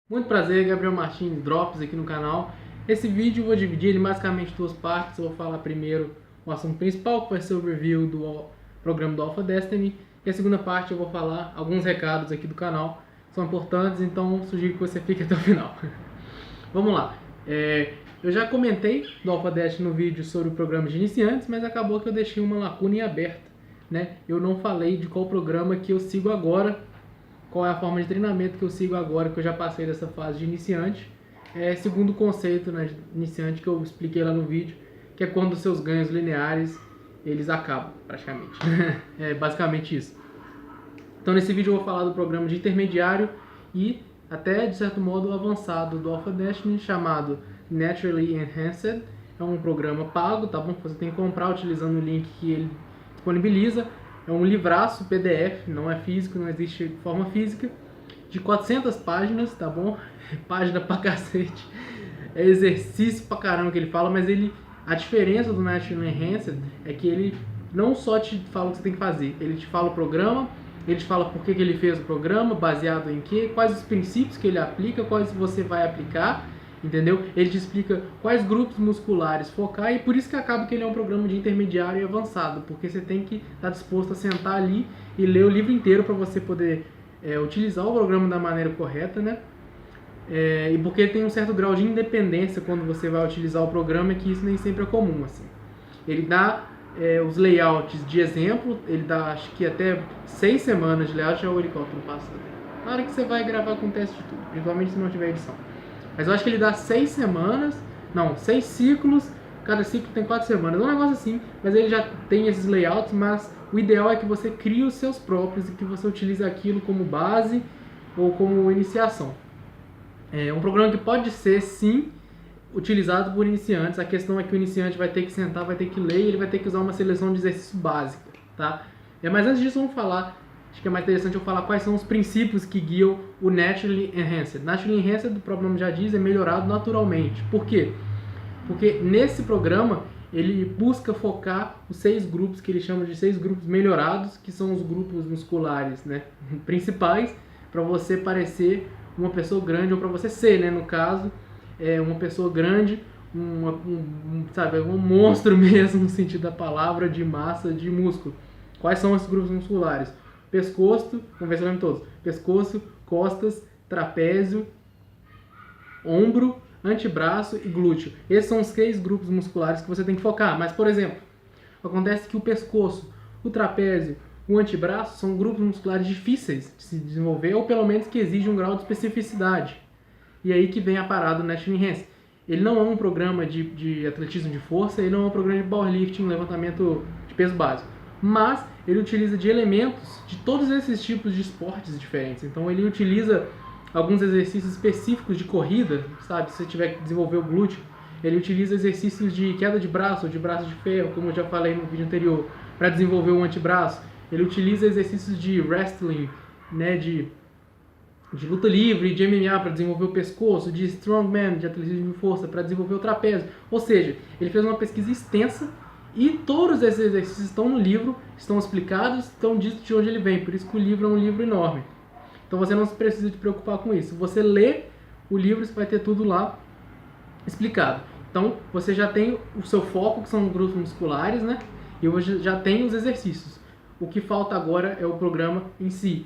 Muito prazer, Gabriel Martins Drops aqui no canal. Esse vídeo eu vou dividir em basicamente duas partes. Eu vou falar primeiro o assunto principal, que vai ser o review do programa do Alpha Destiny. E a segunda parte eu vou falar alguns recados aqui do canal, que são importantes, então sugiro que você fique até o final. Vamos lá. Eu já comentei do Alpha Destiny no vídeo sobre o programa de iniciantes, mas acabou que eu deixei uma lacuna em aberto, né? Eu não falei de qual programa que eu sigo agora, qual é a forma de treinamento que eu sigo agora, que eu já passei dessa fase de iniciante. Segundo o conceito, né, de iniciante que eu expliquei lá no vídeo, que é quando os seus ganhos lineares eles acabam, praticamente. É basicamente isso. Então nesse vídeo eu vou falar do programa de intermediário e até de certo modo avançado do Alpha Destiny, chamado Naturally Enhanced. É um programa pago, tá bom? Você tem que comprar utilizando o link que ele disponibiliza. É um livraço PDF, não é físico, não existe forma física, de 400 páginas, tá bom? Página pra cacete. É exercício pra caramba que ele fala, mas a diferença do Naturally Enhanced é que ele não só te fala o que você tem que fazer, ele te fala o programa, ele te fala por que ele fez o programa, baseado em quê, quais os princípios que ele aplica, quais você vai aplicar, entendeu? Ele te explica quais grupos musculares focar, e por isso que acaba que ele é um programa de intermediário e avançado, porque você tem que estar disposto a sentar ali e ler o livro inteiro para você poder utilizar o programa da maneira correta, né? E porque tem um certo grau de independência quando você vai utilizar o programa, que isso nem sempre é comum, assim. Ele dá os layouts de exemplo, ele dá acho que até 6 semanas de layout, já o helicóptero passa. Na hora que você vai gravar com teste de tudo, principalmente se não tiver edição. Mas eu acho que ele dá 6 semanas, não, 6 ciclos, cada ciclo tem 4 semanas, é um negócio assim, mas ele já tem esses layouts, mas o ideal é que você crie os seus próprios e que você utilize aquilo como base ou como iniciação. É um programa que pode ser, sim, utilizado por iniciantes. A questão é que o iniciante vai ter que sentar, vai ter que ler e ele vai ter que usar uma seleção de exercício básica, tá? Mas antes disso, vamos falar, acho que é mais interessante eu falar quais são os princípios que guiam o Naturally Enhanced. Naturally Enhanced, o próprio nome já diz, é melhorado naturalmente. Por quê? Porque nesse programa ele busca focar os 6 grupos que ele chama de 6 grupos melhorados, que são os grupos musculares, né, principais, para você parecer uma pessoa grande, ou para você ser, né, no caso, uma pessoa grande, sabe, um monstro mesmo, no sentido da palavra, de massa, de músculo. Quais são esses grupos musculares? Pescoço, vamos ver se eu lembro todos. Pescoço, costas, trapézio, ombro, antebraço e glúteo. Esses são os 6 grupos musculares que você tem que focar. Mas, por exemplo, acontece que o pescoço, o trapézio, o antebraço são grupos musculares difíceis de se desenvolver, ou pelo menos que exigem um grau de especificidade. E aí que vem a parada do Naturally Enhanced. Ele não é um programa de atletismo de força, ele não é um programa de powerlifting, levantamento de peso básico. Mas ele utiliza de elementos de todos esses tipos de esportes diferentes. Então ele utiliza alguns exercícios específicos de corrida, sabe? Se você tiver que desenvolver o glúteo, ele utiliza exercícios de queda de braço ou de braço de ferro, como eu já falei no vídeo anterior, para desenvolver o antebraço. Ele utiliza exercícios de wrestling, né, de luta livre, de MMA para desenvolver o pescoço, de strongman, de atletismo de força para desenvolver o trapézio. Ou seja, ele fez uma pesquisa extensa e todos esses exercícios estão no livro, estão explicados, estão ditos de onde ele vem. Por isso que o livro é um livro enorme. Então você não precisa se preocupar com isso. Você lê o livro, você vai ter tudo lá explicado. Então você já tem o seu foco, que são os grupos musculares, né? E você já tem os exercícios. O que falta agora é o programa em si.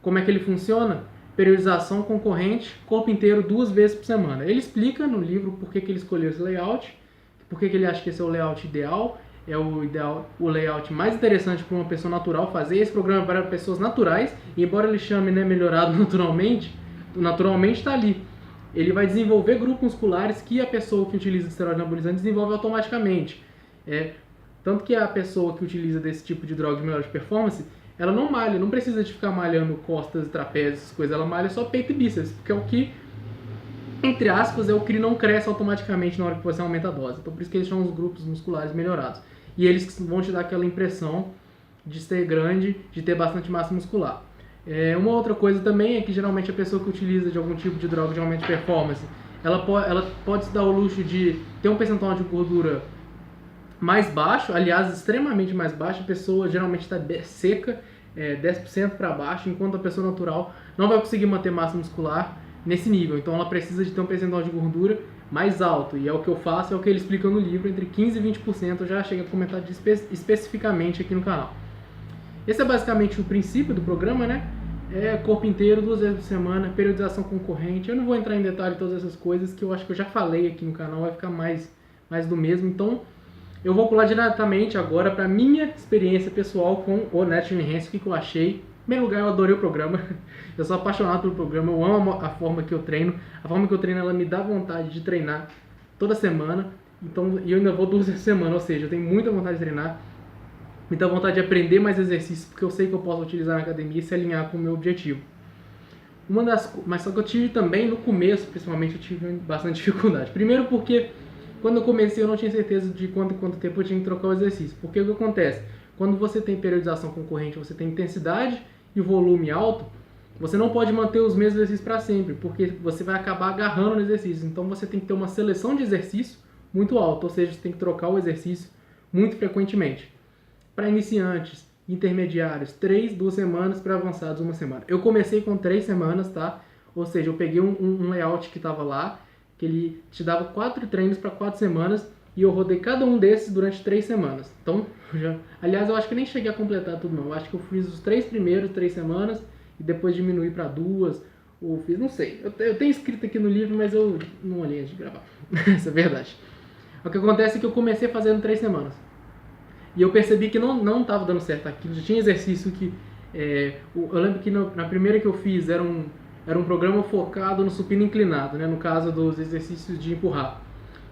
Como é que ele funciona? Periodização concorrente, corpo inteiro 2 vezes por semana. Ele explica no livro por que ele escolheu esse layout, por que ele acha que esse é o layout ideal, o layout mais interessante para uma pessoa natural fazer. Esse programa é para pessoas naturais, e embora ele chame, né, melhorado naturalmente, o naturalmente está ali. Ele vai desenvolver grupos musculares que a pessoa que utiliza esteroide anabolizante desenvolve automaticamente. Tanto que a pessoa que utiliza desse tipo de droga de melhora de performance, ela não malha, não precisa de ficar malhando costas, trapézios, essas coisas. Ela malha só peito e bíceps, porque é o que, entre aspas, é o que não cresce automaticamente na hora que você aumenta a dose. Então por isso que eles chamam os grupos musculares melhorados. E eles vão te dar aquela impressão de ser grande, de ter bastante massa muscular. Uma outra coisa também é que geralmente a pessoa que utiliza de algum tipo de droga de aumento de performance, ela pode se dar o luxo de ter um percentual de gordura mais baixo, aliás, extremamente mais baixo. A pessoa geralmente está seca, 10% para baixo, enquanto a pessoa natural não vai conseguir manter massa muscular nesse nível. Então ela precisa de ter um percentual de gordura mais alto. E é o que eu faço, é o que ele explica no livro, entre 15% e 20%. Eu já chego a comentar especificamente aqui no canal. Esse é basicamente o princípio do programa, né? É corpo inteiro, 2 vezes por semana, periodização concorrente. Eu não vou entrar em detalhe em todas essas coisas que eu acho que eu já falei aqui no canal, vai ficar mais do mesmo. Então, eu vou pular diretamente agora para minha experiência pessoal com o Natural Enhance, o que eu achei. Em primeiro lugar, eu adorei o programa. Eu sou apaixonado pelo programa, eu amo a forma que eu treino. A forma que eu treino, ela me dá vontade de treinar toda semana. Então, eu ainda vou 2 vezes por semana, ou seja, eu tenho muita vontade de treinar. Me dá vontade de aprender mais exercícios, porque eu sei que eu posso utilizar na academia e se alinhar com o meu objetivo. Mas só que eu tive também, no começo, principalmente, eu tive bastante dificuldade. Primeiro porque, quando eu comecei, eu não tinha certeza de quanto tempo eu tinha que trocar o exercício. Porque o que acontece? Quando você tem periodização concorrente, você tem intensidade e volume alto, você não pode manter os mesmos exercícios para sempre, porque você vai acabar agarrando no exercício. Então você tem que ter uma seleção de exercício muito alta, ou seja, você tem que trocar o exercício muito frequentemente. Para iniciantes, intermediários, 2 semanas, para avançados, 1 semana. Eu comecei com 3 semanas, tá? Ou seja, eu peguei um layout que estava lá, que ele te dava 4 treinos para 4 semanas, e eu rodei cada um desses durante 3 semanas. Então, aliás, eu acho que nem cheguei a completar tudo não. Eu acho que eu fiz os 3 primeiros 3 semanas, e depois diminuí para 2, ou fiz, não sei. Eu tenho escrito aqui no livro, mas eu não olhei antes de gravar. Isso é verdade. O que acontece é que eu comecei fazendo 3 semanas. E eu percebi que não estava dando certo aquilo. Já tinha exercício que... eu lembro que na primeira que eu fiz era um programa focado no supino inclinado, né? No caso dos exercícios de empurrar.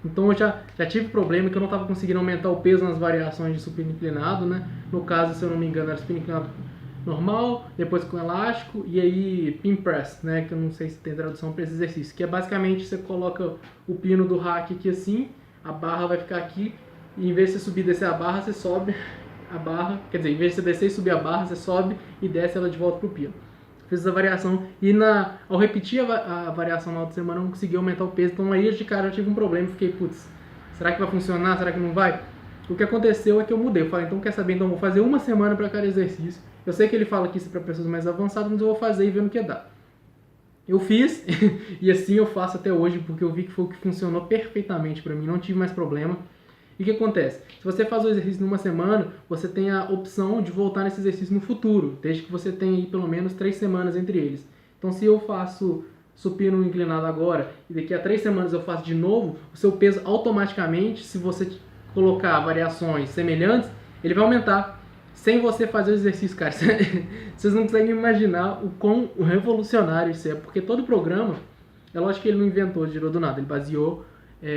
Então eu já tive problema que eu não estava conseguindo aumentar o peso nas variações de supino inclinado, né? No caso, se eu não me engano, era supino inclinado normal, depois com elástico e aí pin press, né? Que eu não sei se tem tradução para esse exercício. Que é basicamente você coloca o pino do rack aqui assim, a barra vai ficar aqui. E em vez de você subir e descer a barra, você sobe a barra. Quer dizer, em vez de você descer e subir a barra, você sobe e desce ela de volta pro pino. Fiz essa variação e ao repetir a variação na outra semana eu não consegui aumentar o peso. Então aí de cara eu tive um problema e fiquei, putz, será que vai funcionar? Será que não vai? O que aconteceu é que eu mudei. Eu falei, então quer saber? Então eu vou fazer 1 semana para cada exercício. Eu sei que ele fala que isso é para pessoas mais avançadas, mas eu vou fazer e ver no que dá. Eu fiz e assim eu faço até hoje porque eu vi que foi o que funcionou perfeitamente para mim. Não tive mais problema. E o que acontece? Se você faz o exercício numa semana, você tem a opção de voltar nesse exercício no futuro, desde que você tenha aí pelo menos 3 semanas entre eles. Então se eu faço supino inclinado agora e daqui a 3 semanas eu faço de novo, o seu peso automaticamente, se você colocar variações semelhantes, ele vai aumentar sem você fazer o exercício, cara. Vocês não conseguem imaginar o quão revolucionário isso é, porque todo programa, é lógico que ele não inventou, tirou do nada, ele baseou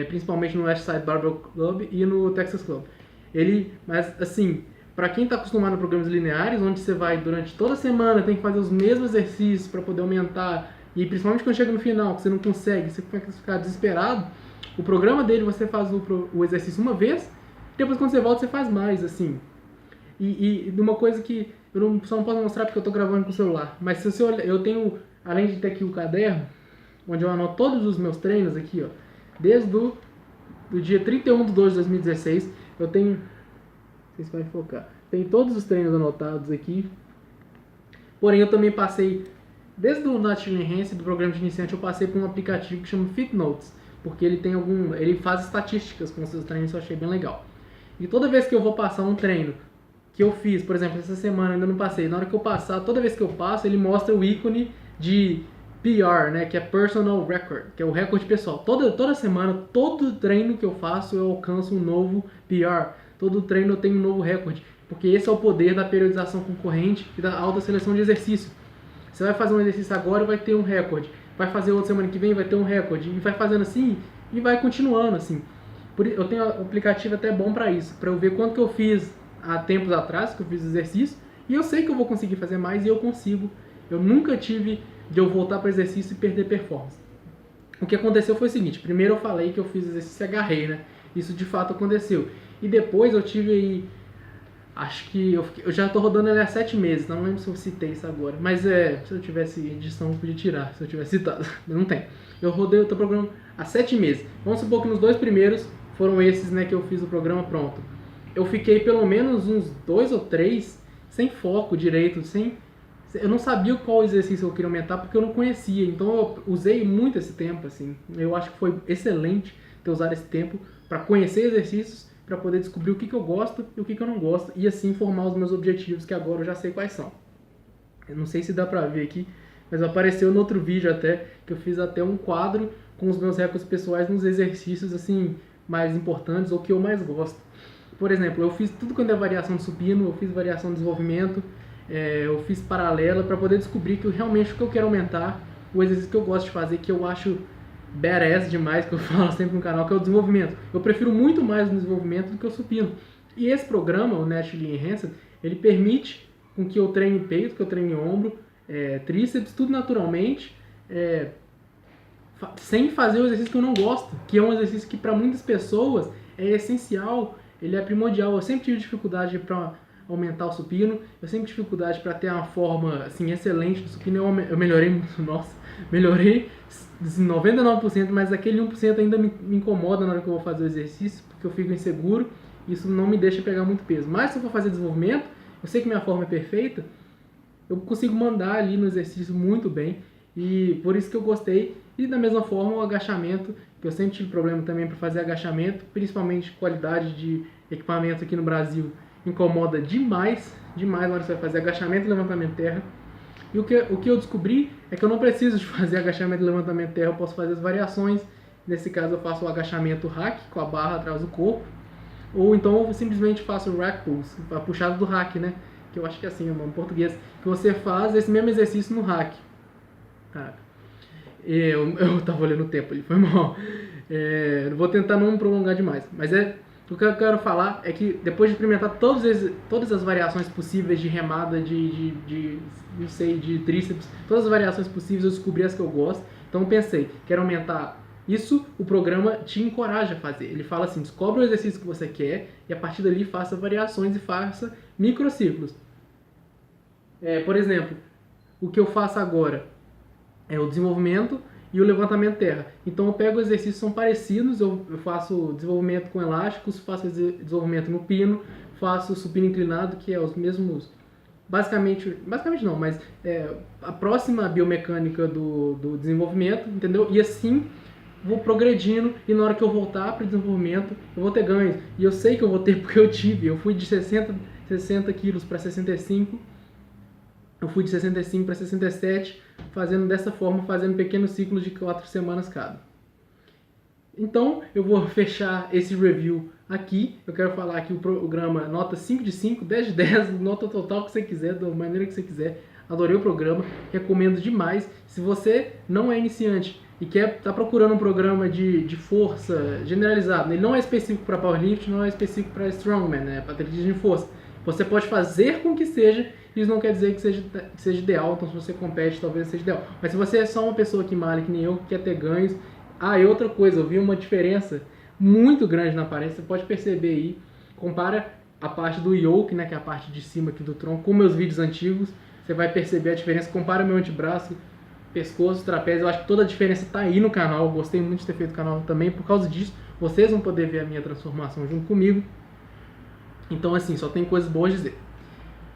principalmente no West Side Barbell Club e no Texas Club. Mas assim, para quem está acostumado a programas lineares, onde você vai durante toda a semana, tem que fazer os mesmos exercícios para poder aumentar, e principalmente quando chega no final, que você não consegue, você começa a ficar desesperado, o programa dele você faz o exercício uma vez, depois quando você volta você faz mais, assim. E uma coisa que eu só não posso mostrar porque eu estou gravando com o celular, mas se você olhar, eu tenho, além de ter aqui o caderno, onde eu anoto todos os meus treinos aqui, ó, desde do dia 31/2/2016, eu tenho... Não sei se vai focar. Tem todos os treinos anotados aqui. Porém, eu também passei... Desde o Natural Enhance, do programa de iniciante, eu passei por um aplicativo que chama FitNotes. Porque ele faz estatísticas com os seus treinos, eu achei bem legal. E toda vez que eu vou passar um treino que eu fiz, por exemplo, essa semana eu ainda não passei. Na hora que eu passar, toda vez que eu passo, ele mostra o ícone de... PR, né, que é Personal Record, que é o recorde pessoal. Toda semana, todo treino que eu faço, eu alcanço um novo PR. Todo treino eu tenho um novo recorde. Porque esse é o poder da periodização concorrente e da alta seleção de exercício. Você vai fazer um exercício agora, vai ter um recorde. Vai fazer outro semana que vem, vai ter um recorde. E vai fazendo assim, e vai continuando assim. Eu tenho um aplicativo até bom para isso, para eu ver quanto que eu fiz há tempos atrás, que eu fiz exercício. E eu sei que eu vou conseguir fazer mais e eu consigo. Eu nunca tive... de eu voltar para o exercício e perder performance. O que aconteceu foi o seguinte, primeiro eu falei que eu fiz exercício e agarrei, né? Isso de fato aconteceu. E depois eu tive aí, acho que eu já estou rodando ele há 7 meses, não lembro se eu citei isso agora, mas se eu tivesse edição eu podia tirar, se eu tivesse citado, mas não tem. Eu rodei o programa há 7 meses. Vamos supor que nos 2 primeiros foram esses, né, que eu fiz o programa pronto. Eu fiquei pelo menos uns 2 ou 3 sem foco direito, sem eu não sabia qual exercício eu queria aumentar porque eu não conhecia, então eu usei muito esse tempo, assim. Eu acho que foi excelente ter usado esse tempo para conhecer exercícios, para poder descobrir o que eu gosto e o que eu não gosto, e assim formar os meus objetivos, que agora eu já sei quais são. Eu não sei se dá pra ver aqui, mas apareceu no outro vídeo até, que eu fiz até um quadro com os meus recordes pessoais nos exercícios, assim, mais importantes ou que eu mais gosto. Por exemplo, eu fiz tudo quando é variação de supino, eu fiz variação de desenvolvimento, eu fiz paralela para poder descobrir que realmente o que eu quero aumentar, o exercício que eu gosto de fazer, que eu acho badass demais, que eu falo sempre no canal, que é o desenvolvimento. Eu prefiro muito mais o desenvolvimento do que o supino. E esse programa, o Naturally Enhanced, ele permite com que eu treine peito, que eu treine ombro, tríceps, tudo naturalmente, sem fazer o exercício que eu não gosto, que é um exercício que para muitas pessoas é essencial, ele é primordial. Eu sempre tive dificuldade para aumentar o supino, eu sempre tive dificuldade para ter uma forma assim, excelente do supino, eu melhorei muito, nossa, melhorei 99%, mas aquele 1% ainda me incomoda na hora que eu vou fazer o exercício, porque eu fico inseguro, isso não me deixa pegar muito peso. Mas se eu for fazer desenvolvimento, eu sei que minha forma é perfeita, eu consigo mandar ali no exercício muito bem, e por isso que eu gostei. E da mesma forma o agachamento, que eu sempre tive problema também para fazer agachamento, principalmente qualidade de equipamento aqui no Brasil incomoda demais, demais na hora que você vai fazer agachamento e levantamento de terra. E o que eu descobri é que eu não preciso de fazer agachamento e levantamento de terra, eu posso fazer as variações. Nesse caso eu faço o agachamento hack, com a barra atrás do corpo, ou então eu simplesmente faço o rack pulls, a puxada do hack, né? Que eu acho que é assim, em português, que você faz esse mesmo exercício no hack. Eu tava olhando o tempo, ele foi mal. Vou tentar não prolongar demais, mas o que eu quero falar é que depois de experimentar todas as variações possíveis de remada, não sei, de tríceps, todas as variações possíveis, eu descobri as que eu gosto. Então eu pensei, quero aumentar isso, o programa te encoraja a fazer. Ele fala assim, descobre o exercício que você quer e a partir dali faça variações e faça microciclos. Por exemplo, o que eu faço agora é o desenvolvimento e o levantamento terra. Então eu pego exercícios que são parecidos, eu faço desenvolvimento com elásticos, faço desenvolvimento no pino, faço supino inclinado, que é os mesmos, basicamente não, mas a próxima biomecânica do desenvolvimento, entendeu? E assim vou progredindo e na hora que eu voltar para o desenvolvimento, eu vou ter ganhos. E eu sei que eu vou ter porque eu fui de 60 quilos para 65, eu fui de 65 para 67, fazendo dessa forma, fazendo pequenos ciclos de 4 semanas cada. Então, eu vou fechar esse review aqui. Eu quero falar que o programa nota 5 de 5, 10 de 10, nota total que você quiser, da maneira que você quiser. Adorei o programa, recomendo demais. Se você não é iniciante e tá procurando um programa de força generalizado, ele não é específico para powerlifting, não é específico para strongman, né, para atletismo de força. Você pode fazer com que seja, isso não quer dizer que seja ideal, então se você compete talvez seja ideal. Mas se você é só uma pessoa que malha, que nem eu, que quer ter ganhos... e outra coisa, eu vi uma diferença muito grande na aparência, você pode perceber aí, compara a parte do yoke, né, que é a parte de cima aqui do tronco, com meus vídeos antigos, você vai perceber a diferença, compara meu antebraço, pescoço, trapézio, eu acho que toda a diferença está aí no canal, eu gostei muito de ter feito o canal também, por causa disso, vocês vão poder ver a minha transformação junto comigo, então assim, só tem coisas boas a dizer.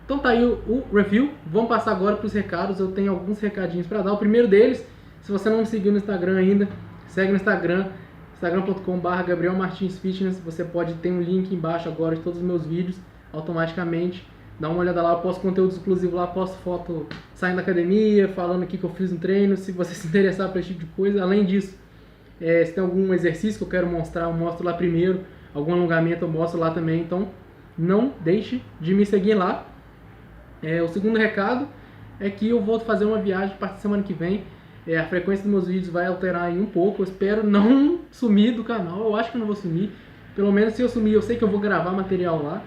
Então tá aí o review, vamos passar agora para os recados, eu tenho alguns recadinhos para dar. O primeiro deles, se você não me seguiu no Instagram ainda, segue no Instagram, instagram.com/GabrielMartinsFitness, você pode ter um link embaixo agora de todos os meus vídeos, automaticamente, dá uma olhada lá, eu posto conteúdo exclusivo lá, posto foto saindo da academia, falando o que eu fiz no treino, se você se interessar por esse tipo de coisa. Além disso, se tem algum exercício que eu quero mostrar, eu mostro lá primeiro, algum alongamento eu mostro lá também, então não deixe de me seguir lá. O segundo recado é que eu vou fazer uma viagem a partir da semana que vem. A frequência dos meus vídeos vai alterar aí um pouco. Eu espero não sumir do canal. Eu acho que não vou sumir. Pelo menos se eu sumir, eu sei que eu vou gravar material lá.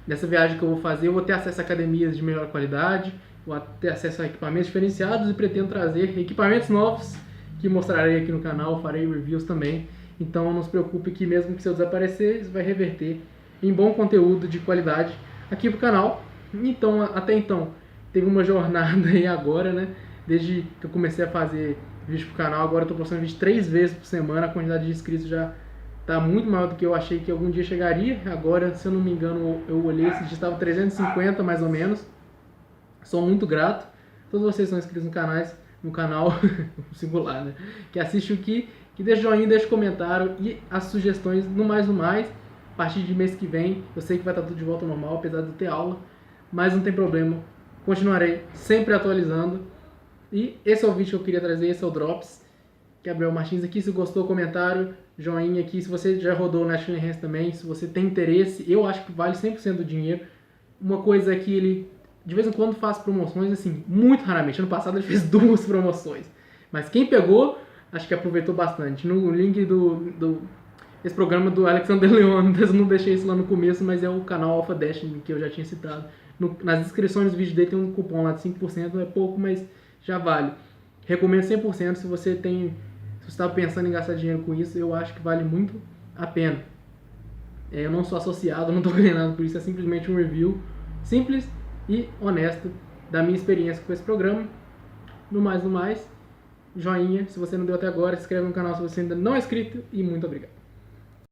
Nessa viagem que eu vou fazer, eu vou ter acesso a academias de melhor qualidade, vou ter acesso a equipamentos diferenciados e pretendo trazer equipamentos novos que mostrarei aqui no canal. Farei reviews também. Então não se preocupe que mesmo que se eu desaparecer, isso vai reverter em bom conteúdo de qualidade aqui pro canal. Então, até então, teve uma jornada aí agora, né? Desde que eu comecei a fazer vídeo pro canal, agora eu tô postando vídeo 3 vezes por semana, a quantidade de inscritos já tá muito maior do que eu achei que algum dia chegaria. Agora, se eu não me engano, eu olhei, esse dia estava 350 mais ou menos. Sou muito grato. Todos vocês são inscritos no canal singular, né? Que assiste aqui, que deixa o joinha, deixa o comentário e as sugestões no mais. A partir de mês que vem, eu sei que vai estar tudo de volta ao normal, apesar de ter aula, mas não tem problema. Continuarei sempre atualizando. E esse é o vídeo que eu queria trazer, esse é o Drops. Gabriel Martins aqui, se gostou, comentário, joinha aqui. Se você já rodou o National Enhance também, se você tem interesse, eu acho que vale 100% do dinheiro. Uma coisa é que ele, de vez em quando, faz promoções, assim, muito raramente. Ano passado ele fez 2 promoções. Mas quem pegou, acho que aproveitou bastante. No link esse programa do Alexander Leon, eu não deixei isso lá no começo, mas é o canal Alpha Destiny, que eu já tinha citado. Nas descrições do vídeo dele tem um cupom lá de 5%, não é pouco, mas já vale. Recomendo 100% se você está pensando em gastar dinheiro com isso, eu acho que vale muito a pena. Eu não sou associado, não estou ganhando nada por isso, é simplesmente um review simples e honesto da minha experiência com esse programa. No mais, joinha se você não deu até agora, se inscreve no canal se você ainda não é inscrito e muito obrigado.